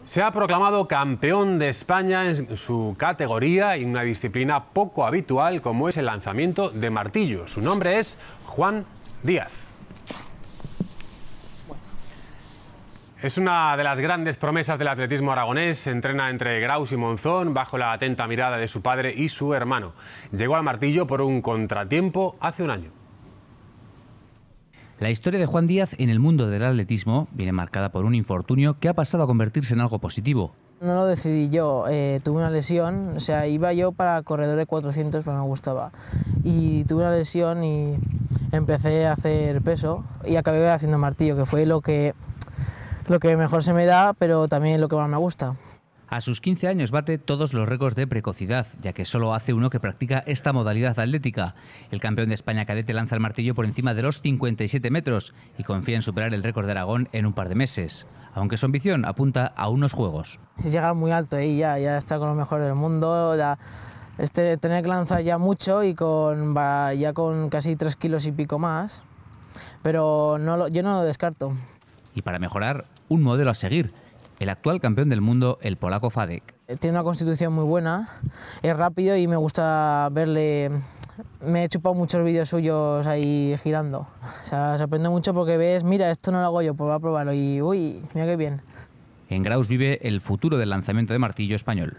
Se ha proclamado campeón de España en su categoría y una disciplina poco habitual como es el lanzamiento de martillo. Su nombre es Juan Díaz. Es una de las grandes promesas del atletismo aragonés. Entrena entre Graus y Monzón bajo la atenta mirada de su padre y su hermano. Llegó al martillo por un contratiempo hace un año. La historia de Juan Díaz en el mundo del atletismo viene marcada por un infortunio que ha pasado a convertirse en algo positivo. No lo decidí yo, tuve una lesión, o sea, iba yo para corredor de 400 porque me gustaba. Y tuve una lesión y empecé a hacer peso y acabé haciendo martillo, que fue lo que mejor se me da, pero también lo que más me gusta. A sus 15 años bate todos los récords de precocidad, ya que solo hace uno que practica esta modalidad atlética. El campeón de España cadete lanza el martillo por encima de los 57 metros y confía en superar el récord de Aragón en un par de meses, aunque su ambición apunta a unos Juegos. Es llegar muy alto y ya estar con los mejores del mundo, tener que lanzar ya mucho y ya con casi 3 kilos y pico más, pero yo no lo descarto. Y para mejorar, un modelo a seguir. El actual campeón del mundo, el polaco Fadek. Tiene una constitución muy buena, es rápido y me gusta verle. Me he chupado muchos vídeos suyos ahí girando. O sea, se aprende mucho porque ves, mira, esto no lo hago yo, pues voy a probarlo y uy, mira qué bien. En Graus vive el futuro del lanzamiento de martillo español.